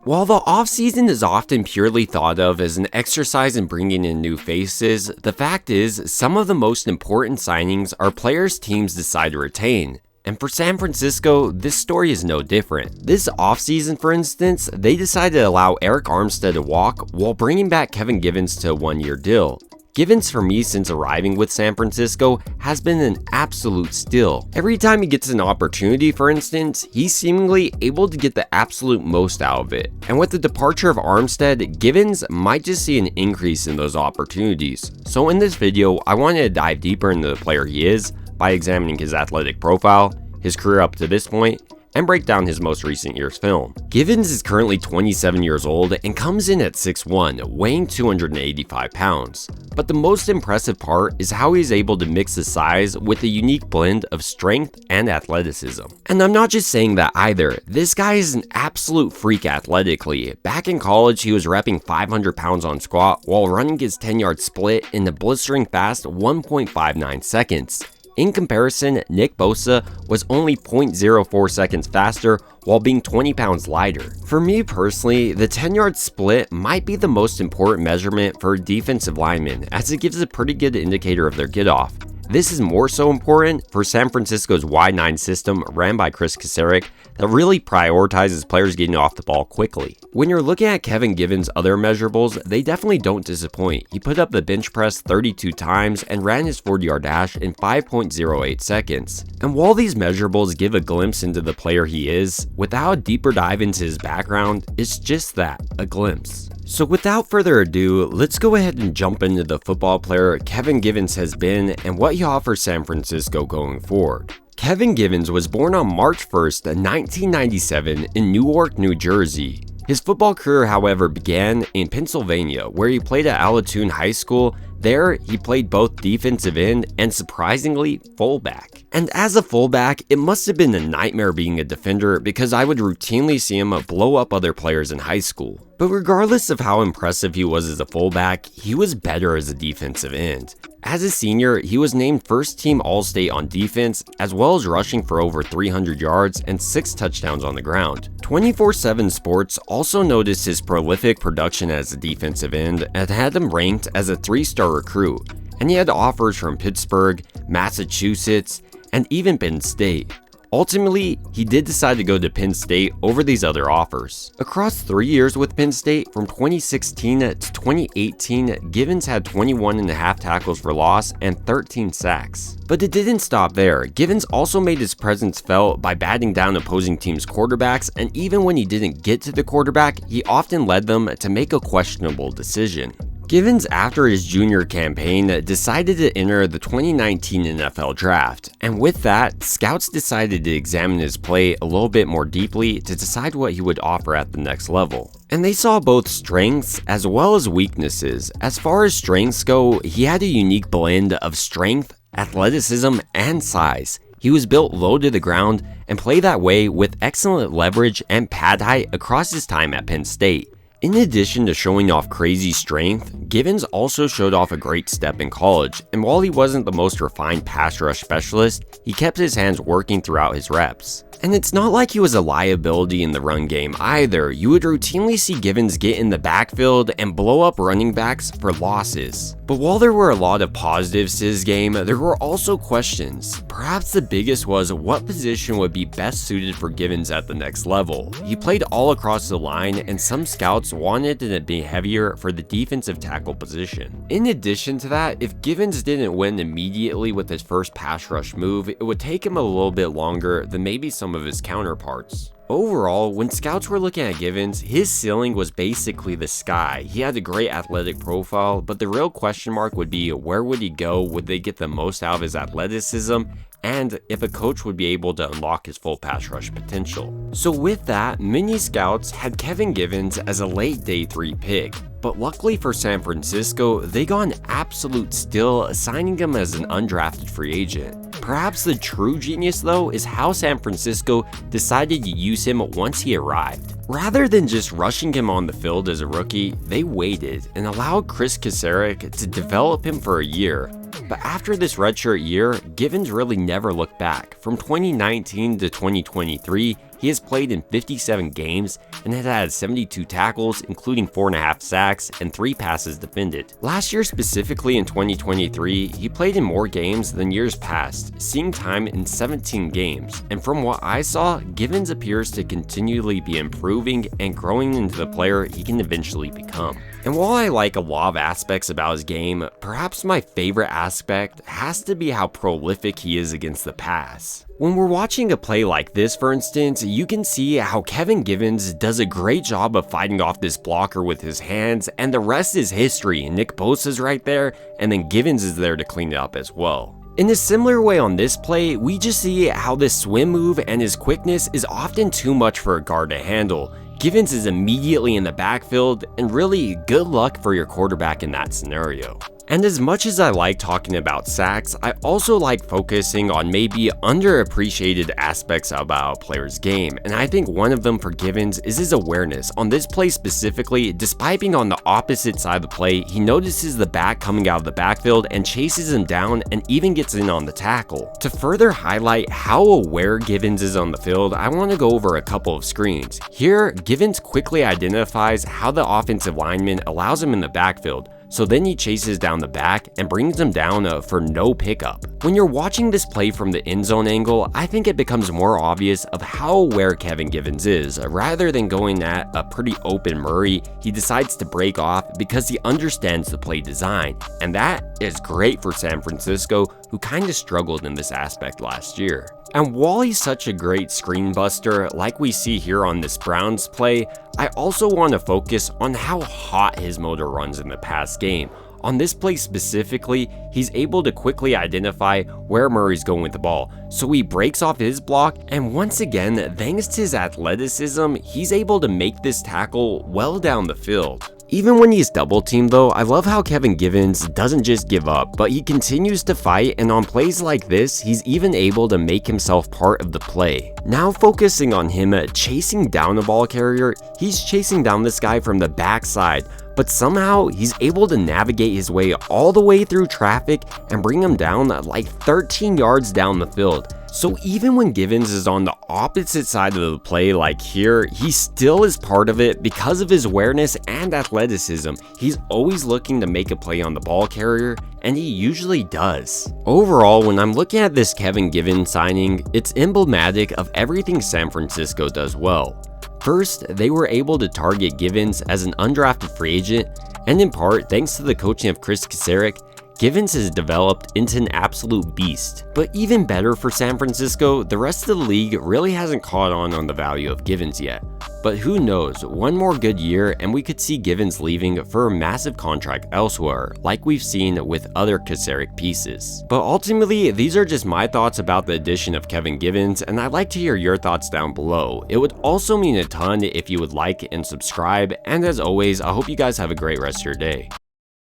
While the offseason is often purely thought of as an exercise in bringing in new faces, the fact is, some of the most important signings are players teams decide to retain. And for San Francisco, this story is no different. This offseason, for instance, they decided to allow Arik Armstead to walk while bringing back Kevin Givens to a one-year deal. Givens, for me, since arriving with San Francisco, has been an absolute steal. Every time he gets an opportunity, for instance, he's seemingly able to get the absolute most out of it. And with the departure of Armstead, Givens might just see an increase in those opportunities. So in this video, I wanted to dive deeper into the player he is by examining his athletic profile, his career up to this point, and break down his most recent year's film. Givens is currently 27 years old and comes in at 6'1", weighing 285 pounds. But the most impressive part is how he's able to mix the size with a unique blend of strength and athleticism. And I'm not just saying that either, this guy is an absolute freak athletically. Back in college, he was repping 500 pounds on squat while running his 10-yard split in the blistering fast 1.59 seconds. In comparison, Nick Bosa was only 0.04 seconds faster while being 20 pounds lighter. For me personally, the 10-yard split might be the most important measurement for a defensive lineman, as it gives a pretty good indicator of their get-off. This is more so important for San Francisco's Y9 system ran by Kris Kocurek that really prioritizes players getting off the ball quickly. When you're looking at Kevin Givens' other measurables, they definitely don't disappoint. He put up the bench press 32 times and ran his 40-yard dash in 5.08 seconds. And while these measurables give a glimpse into the player he is, without a deeper dive into his background, it's just that, a glimpse. So without further ado, let's go ahead and jump into the football player Kevin Givens has been and what he offers San Francisco going forward. Kevin Givens was born on March 1st, 1997 in Newark, New Jersey. His football career, however, began in Pennsylvania, where he played at Allatoona High School. There, he played both defensive end and, surprisingly, fullback. And as a fullback, it must have been a nightmare being a defender because I would routinely see him blow up other players in high school. But regardless of how impressive he was as a fullback, he was better as a defensive end. As a senior, he was named first-team All-State on defense, as well as rushing for over 300 yards and 6 touchdowns on the ground. 24/7 Sports also noticed his prolific production as a defensive end and had him ranked as a 3-star recruit, and he had offers from Pittsburgh, Massachusetts, and even Penn State. Ultimately, he did decide to go to Penn State over these other offers. Across 3 years with Penn State, from 2016 to 2018, Givens had 21.5 tackles for loss and 13 sacks. But it didn't stop there. Givens also made his presence felt by batting down opposing teams' quarterbacks, and even when he didn't get to the quarterback, he often led them to make a questionable decision. Givens, after his junior campaign, decided to enter the 2019 NFL Draft, and with that, scouts decided to examine his play a little bit more deeply to decide what he would offer at the next level. And they saw both strengths as well as weaknesses. As far as strengths go, he had a unique blend of strength, athleticism, and size. He was built low to the ground and played that way with excellent leverage and pad height across his time at Penn State. In addition to showing off crazy strength, Givens also showed off a great step in college, and while he wasn't the most refined pass rush specialist, he kept his hands working throughout his reps. And it's not like he was a liability in the run game either. You would routinely see Givens get in the backfield and blow up running backs for losses. But while there were a lot of positives to his game, there were also questions. Perhaps the biggest was what position would be best suited for Givens at the next level. He played all across the line, and some scouts wanted it to be heavier for the defensive tackle position. In addition to that, if Givens didn't win immediately with his first pass rush move, it would take him a little bit longer than maybe some of his counterparts. Overall, when scouts were looking at Givens, his ceiling was basically the sky. He had a great athletic profile, but the real question mark would be where would he go? Would they get the most out of his athleticism? And if a coach would be able to unlock his full pass rush potential. So with that, many scouts had Kevin Givens as a late day 3 pick. But luckily for San Francisco, they got an absolute steal, signing him as an undrafted free agent. Perhaps the true genius though is how San Francisco decided to use him once he arrived. Rather than just rushing him on the field as a rookie, they waited and allowed Kris Kocurek to develop him for a year. But after this redshirt year, Givens really never looked back. From 2019 to 2023, he has played in 57 games and had 72 tackles, including 4.5 sacks and 3 passes defended. Last year, specifically in 2023, he played in more games than years past, seeing time in 17 games. And from what I saw, Givens appears to continually be improving and growing into the player he can eventually become. And while I like a lot of aspects about his game, perhaps my favorite aspect has to be how prolific he is against the pass. When we're watching a play like this, for instance, you can see how Kevin Givens does a great job of fighting off this blocker with his hands, and the rest is history. Nick Bosa's right there, and then Givens is there to clean it up as well. In a similar way on this play, we just see how this swim move and his quickness is often too much for a guard to handle. Givens is immediately in the backfield, and really good luck for your quarterback in that scenario. And as much as I like talking about sacks, I also like focusing on maybe underappreciated aspects about a player's game, and I think one of them for Givens is his awareness. On this play specifically, despite being on the opposite side of the play, he notices the back coming out of the backfield and chases him down and even gets in on the tackle. To further highlight how aware Givens is on the field, I want to go over a couple of screens. Here, Givens quickly identifies how the offensive lineman allows him in the backfield, so then he chases down the back and brings him down for no pickup. When you're watching this play from the end zone angle, I think it becomes more obvious of how aware Kevin Givens is. Rather than going at a pretty open Murray, he decides to break off because he understands the play design, and that is great for San Francisco, who kind of struggled in this aspect last year. And while he's such a great screen buster like we see here on this Browns play, I also want to focus on how hot his motor runs in the past game. On this play specifically, he's able to quickly identify where Murray's going with the ball, so he breaks off his block, and once again, thanks to his athleticism, he's able to make this tackle well down the field. Even when he's double teamed though, I love how Kevin Givens doesn't just give up, but he continues to fight, and on plays like this, he's even able to make himself part of the play. Now focusing on him chasing down a ball carrier, he's chasing down this guy from the backside, but somehow he's able to navigate his way all the way through traffic and bring him down like 13 yards down the field. So even when Givens is on the opposite side of the play like here, he still is part of it because of his awareness and athleticism. He's always looking to make a play on the ball carrier, and he usually does. Overall, when I'm looking at this Kevin Givens signing, it's emblematic of everything San Francisco does well. First, they were able to target Givens as an undrafted free agent, and in part thanks to the coaching of Chris Kasarik, Givens has developed into an absolute beast. But even better for San Francisco, the rest of the league really hasn't caught on the value of Givens yet. But who knows, one more good year and we could see Givens leaving for a massive contract elsewhere, like we've seen with other Kasarik pieces. But ultimately, these are just my thoughts about the addition of Kevin Givens, and I'd like to hear your thoughts down below. It would also mean a ton if you would like and subscribe, and as always, I hope you guys have a great rest of your day.